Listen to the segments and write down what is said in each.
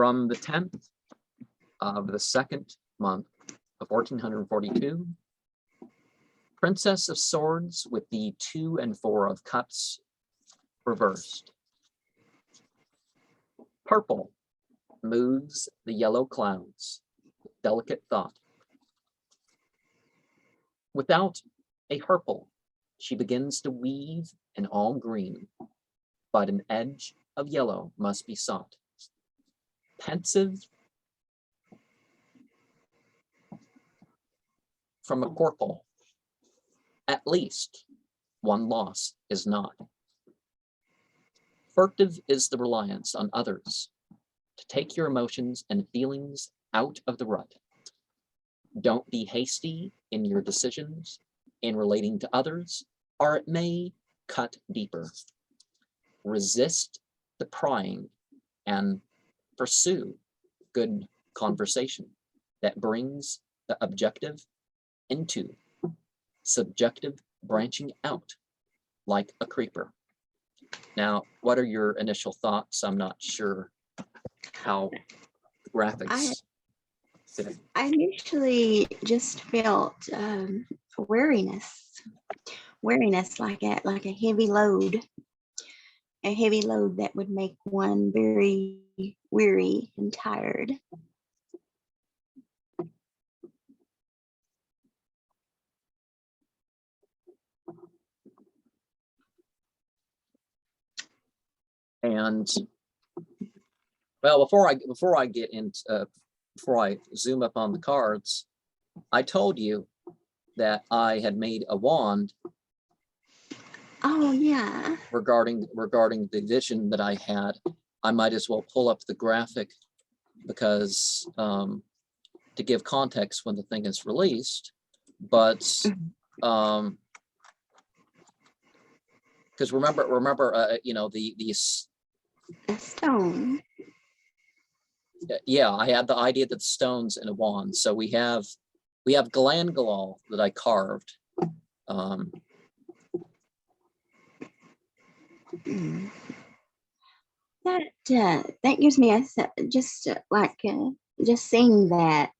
From the 10th of the 2nd month of 1442, Princess of Swords with the 2 and 4 of Cups reversed. Purple moves the yellow clouds with delicate thought. Without a purple, she begins to weave an all green, but an edge of yellow must be sought. Pensive from a purple, at least one loss is not. Furtive is the reliance on others to take your emotions and feelings out of the rut. Don't be hasty in your decisions in relating to others, or it may cut deeper. Resist the prying and pursue good conversation that brings the objective into subjective, branching out like a creeper. Now, what are your initial thoughts? I'm not sure how the graphics fit. I initially just felt weariness like a heavy load that would make one very weary and tired. And well, before I get into before I zoom up on the cards, I told you that I had made a wand. Oh yeah. Regarding the vision that I had. I might as well pull up the graphic because to give context when the thing is released, but because remember you know, these a stone. Yeah, I had the idea that the stones in a wand. So we have glangalol that I carved. That gives me a just seeing that,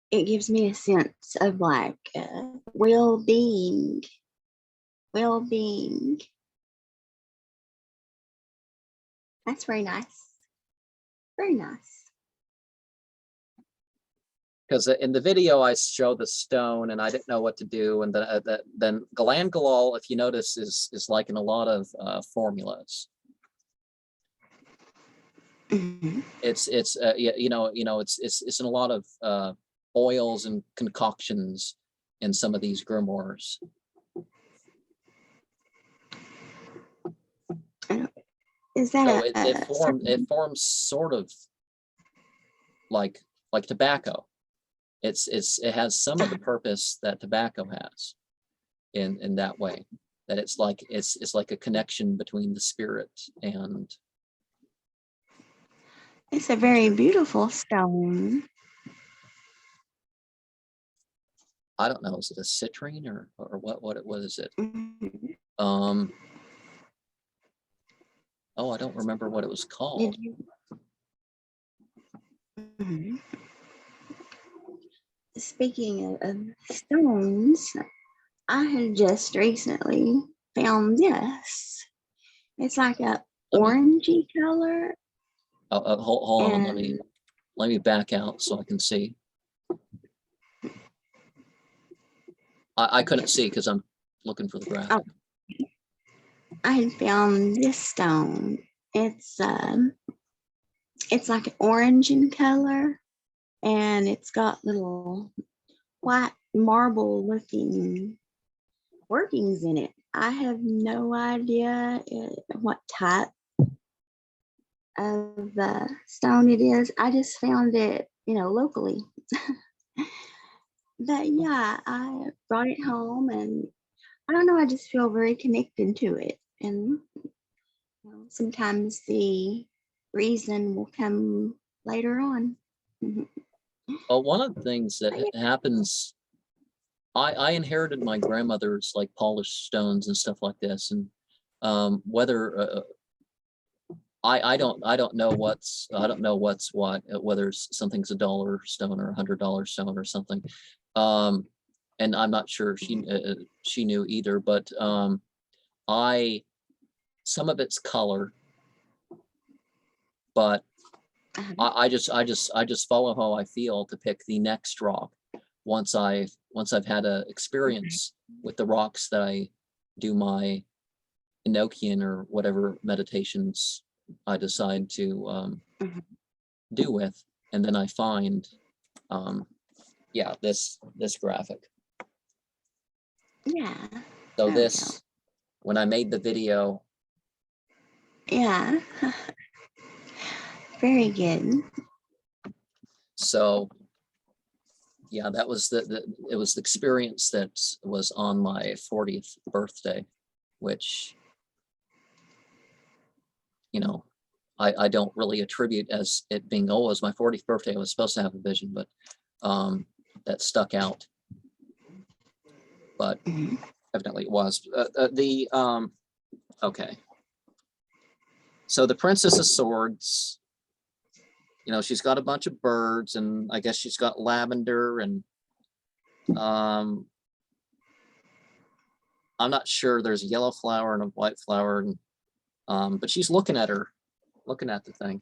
it gives me a sense of like well-being. That's very nice. Very nice. Because in the video I show the stone and I didn't know what to do, and then glangalol, if you notice, is like in a lot of formulas. Mm-hmm. It's in a lot of oils and concoctions in some of these grimoires. Is that so it forms sort of like tobacco. It has some of the purpose that tobacco has in that way, that it's like a connection between the spirit and. It's a very beautiful stone. I don't know, is it a citrine or what is it? Mm-hmm. Oh, I don't remember what it was called. Mm-hmm. Speaking of stones, I had just recently found this. It's like a orangey color. Hold on, let me back out so I can see. I couldn't see because I'm looking for the graphic. Oh. I had found this stone. It's like an orange in color, and it's got little white marble looking workings in it. I have no idea what type of stone it is. I just found it, locally. But yeah, I brought it home, and I don't know, I just feel very connected to it. And sometimes the reason will come later on. Well, one of the things that happens, I inherited my grandmother's like polished stones and stuff like this, and whether I don't know what's what, whether something's $1 stone or $100 stone or something. And I'm not sure she knew either, but some of it's color, but I just follow how I feel to pick the next rock once I've had a experience with the rocks that I do my Enochian or whatever meditations I decide to do with, and then I find yeah, this graphic. Yeah. So this, when I made the video. Yeah. Very good. So yeah, that was it was the experience that was on my 40th birthday, which, you know, I don't really attribute as it being, oh, it was my 40th birthday, I was supposed to have a vision, but that stuck out. But evidently it was. Okay. So the Princess of Swords, you know, she's got a bunch of birds, and I guess she's got lavender, and I'm not sure, there's a yellow flower and a white flower, and but she's looking at the thing.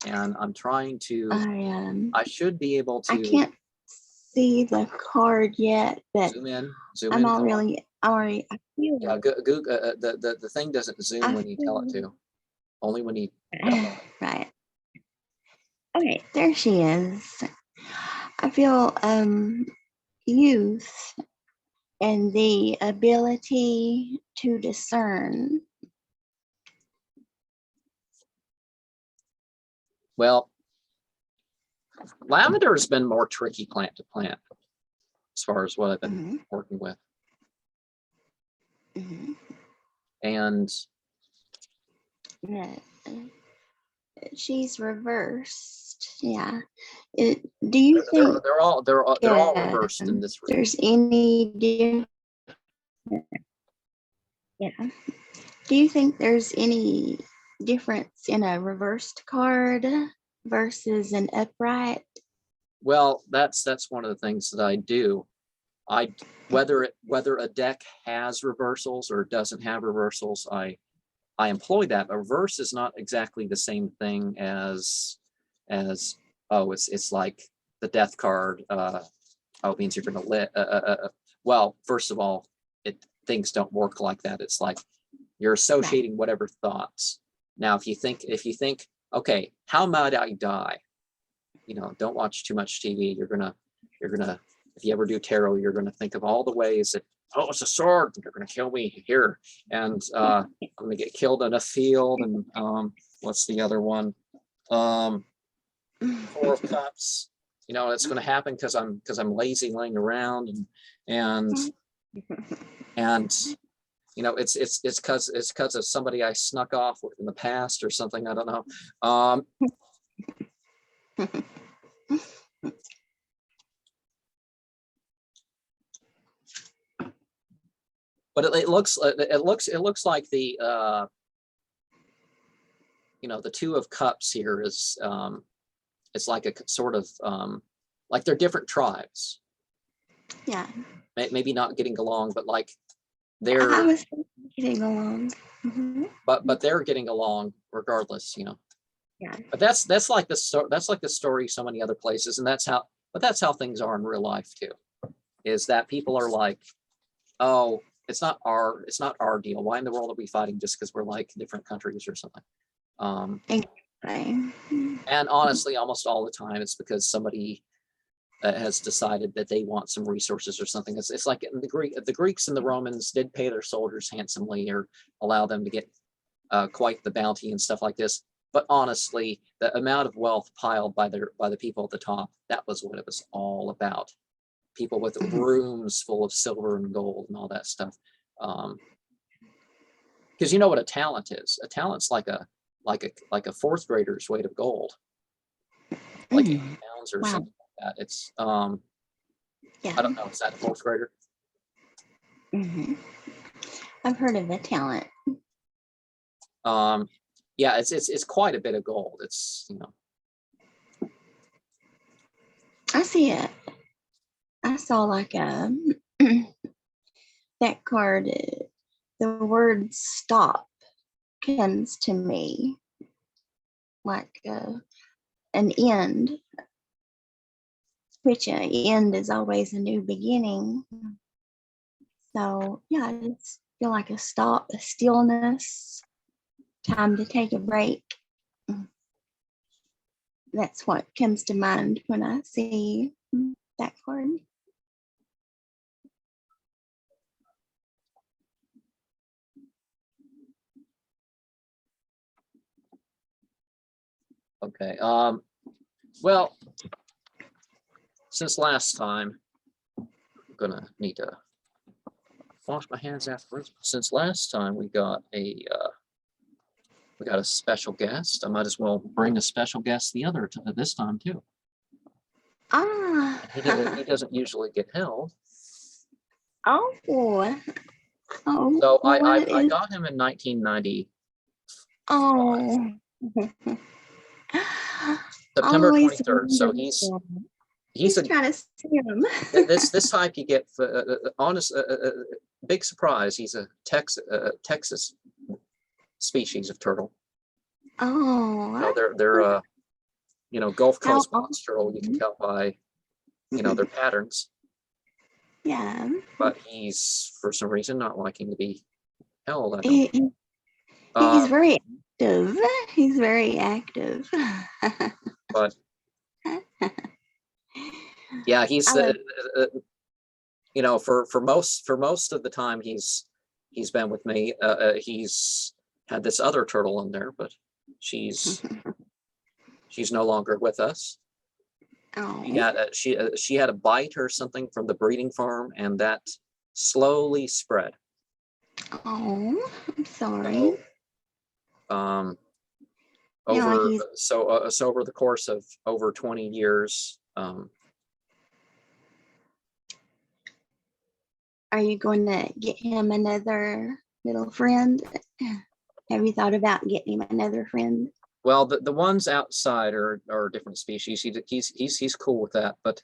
And I'm trying to, I should be able to. I can't see the card yet, but zoom in. I'm already, I feel yeah, the thing doesn't zoom when you tell it to. Only when you. Right. Okay, there she is. I feel youth and the ability to discern. Well, lavender has been more tricky plant to plant as far as what I've been working with. And yeah, she's reversed. Yeah. Do you think they're all reversed in this? There's any yeah. Do you think there's any difference in a reversed card versus an upright? Well, that's one of the things that I do. Whether a deck has reversals or doesn't have reversals, I employ that. A reverse is not exactly the same thing as oh, it's like the death card. Oh, it means you're going to lit. Well, first of all, things don't work like that. It's like you're associating whatever thoughts. Now, if you think, okay, how might I die? You know, don't watch too much TV. You're gonna, if you ever do tarot, you're gonna think of all the ways that, oh, it's a sword, they're gonna kill me here, and I'm gonna get killed in a field, and what's the other one? Four of Cups. You know, it's gonna happen because I'm lazy laying around, and you know, it's because of somebody I snuck off with in the past or something. I don't know. But it looks like the you know, the Two of Cups here is it's like a sort of like they're different tribes. Yeah. Maybe not getting along, but like I was getting along. But they're getting along regardless, you know. Yeah. But that's like the story so many other places, and that's how things are in real life too. Is that people are like, oh, it's not our deal. Why in the world are we fighting just because we're like different countries or something? And honestly, almost all the time, it's because somebody has decided that they want some resources or something. It's like in the Greeks and the Romans did pay their soldiers handsomely or allow them to get quite the bounty and stuff like this. But honestly, the amount of wealth piled by the people at the top, that was what it was all about. People with rooms full of silver and gold and all that stuff. Because you know what a talent is. A talent's like a fourth grader's weight of gold, like 80 pounds or something like that. It's I don't know. Is that a fourth grader? I've heard of the talent. Yeah, it's quite a bit of gold. It's, you know. I see it. I saw like a that card. The word "stop" comes to me like an end, which an end is always a new beginning. So yeah, I just feel like a stop, a stillness, time to take a break. That's what comes to mind when I see that card. Okay. Well, since last time, I'm gonna need to wash my hands afterwards. Since last time we got a special guest, I might as well bring a special guest this time too. Ah. He doesn't usually get held. Oh. Oh. So I What got him in 1990. Oh. September Oh, 23rd. So he's trying to see him. this type you get honest big surprise. He's a Texas species of turtle. Oh. You know, they're you know, Gulf How Coast box turtle. You can tell by, you know, their patterns. Yeah. But he's for some reason not liking to be held. He's very active. He's very active. But yeah, he's you know, for most of the time he's been with me. He's had this other turtle in there, but she's no longer with us. Oh. She had a bite or something from the breeding farm, and that slowly spread. Oh, I'm sorry. So, Yeah, over the course of over 20 years. Are you going to get him another little friend? Have you thought about getting him another friend? Well, the ones outside are different species. He's cool with that, but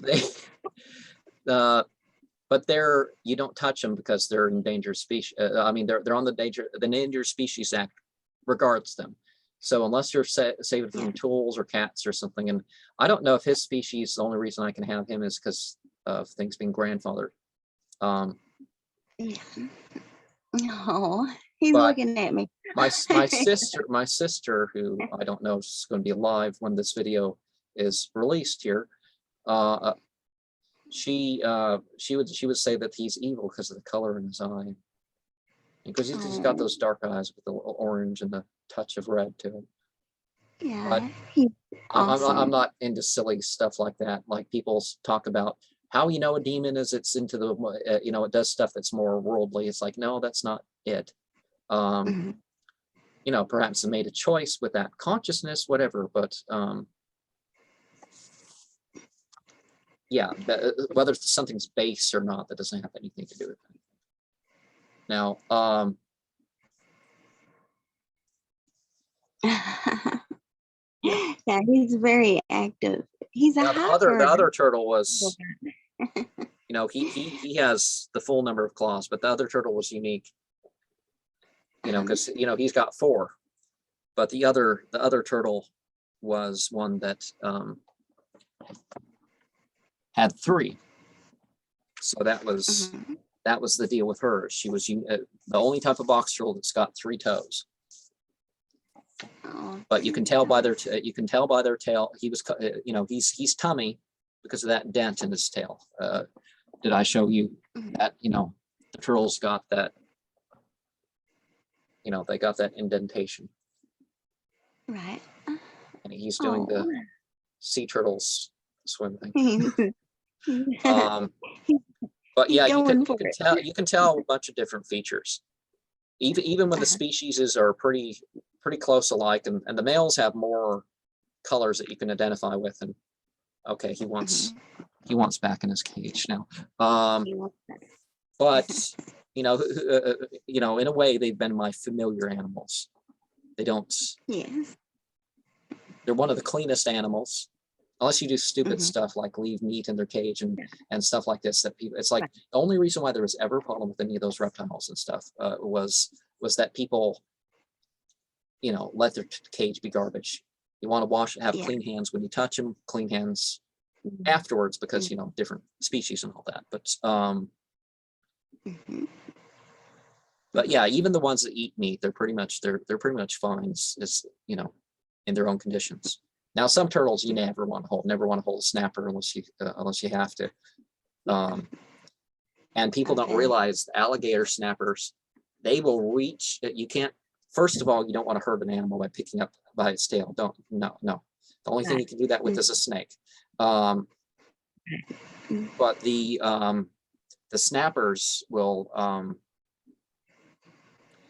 they but you don't touch them because they're endangered species. I mean, they're on the Endangered Species Act regards them. So unless you're saving from tools or cats or something, and I don't know if his species, the only reason I can have him is because of things being grandfathered. Yeah. Oh, he's looking at me. My sister, who I don't know is going to be alive when this video is released here, she would say that he's evil because of the color in his eye, because he's got those dark eyes with the orange and the touch of red to him. Yeah, but he's awesome. I'm not into silly stuff like that. Like people talk about how you know a demon is it's into the you know, it does stuff that's more worldly. It's like, no, that's not it. You know, perhaps it made a choice with that consciousness, whatever, but yeah, whether something's base or not, that doesn't have anything to do with it. Now, yeah, he's very active. He's a the other turtle was, you know, he has the full number of claws, but the other turtle was unique. You know, because you know he's got 4, but the other turtle was one that had 3. So that was the deal with her. She was the only type of box turtle that's got 3 toes. But you can tell by their tail. He was, you know, he's tummy because of that dent in his tail. Did I show you that? You know, the turtles got that. You know, they got that indentation. Right. And he's doing the sea turtles swim thing. But yeah, you can tell a bunch of different features. Even when the species are pretty close alike, and the males have more colors that you can identify with. And okay, he wants back in his cage now. but you know, in a way, they've been my familiar animals. They don't. Yes. They're one of the cleanest animals, unless you do stupid Mhm. stuff like leave meat in their cage and Yeah. and stuff like this. That people, it's like Right. the only reason why there was ever a problem with any of those reptiles and stuff was that people, let their cage be garbage. You want to have Yeah. clean hands when you touch them, clean hands Mhm. afterwards, because different species and all that. Mhm. But yeah, even the ones that eat meat, they're pretty much fine as in their own conditions. Now, some turtles you never want to hold a snapper unless you have to. And people don't Okay. realize the alligator snappers, they will reach. You can't. First of all, you don't want to hurt an animal by picking up by its tail. No. The only thing you can do that with is a snake. But the snappers will,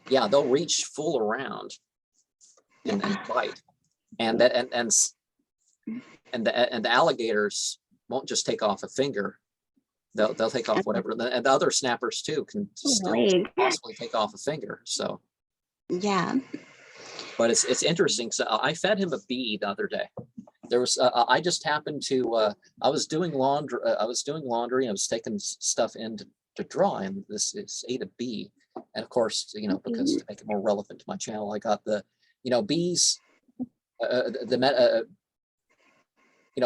they'll reach full around and bite, and the alligators won't just take off a finger. They'll take off whatever, and the other snappers too can still possibly take off a finger. So Yeah. but it's interesting. So I fed him a bee the other day. There was I just happened to I was doing laundry. I was taking stuff in to dry, and this ate a bee. And of course, because to make it more relevant to my channel, I got the bees.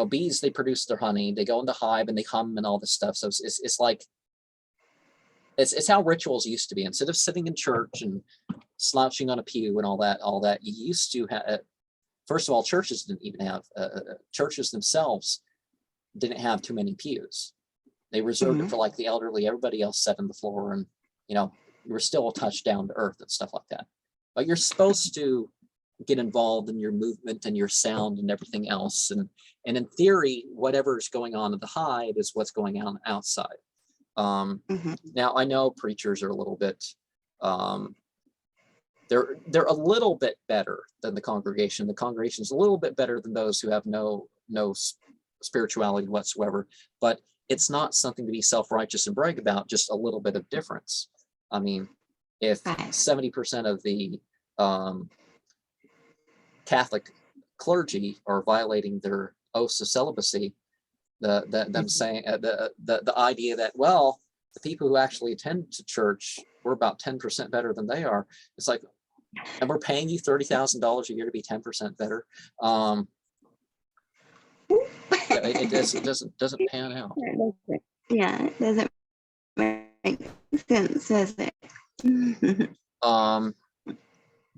Bees, they produce their honey. They go in the hive and they hum and all this stuff. So it's like it's how rituals used to be. Instead of sitting in church and slouching on a pew and all that, you used to have. First of all, churches didn't even have churches themselves didn't have too many pews. They reserved it for like the elderly. Everybody else sat on the floor, and you were still a touch down to earth and stuff like that. But you're supposed to get involved in your movement and your sound and everything else. And in theory, whatever's going on in the hive is what's going on outside. Now I know preachers are a little bit, they're a little bit better than the congregation. The congregation is a little bit better than those who have no spirituality whatsoever, but it's not something to be self-righteous and brag about, just a little bit of difference. I mean, if 70% of the Catholic clergy are violating their oaths of celibacy, them saying the idea that, well, the people who actually attend to church, we're about 10% better than they are. It's like, and we're paying you $30,000 a year to be 10% better. It doesn't pan out. Yeah, it doesn't make sense, does it?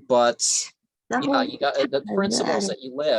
But yeah, you got the principles that you live.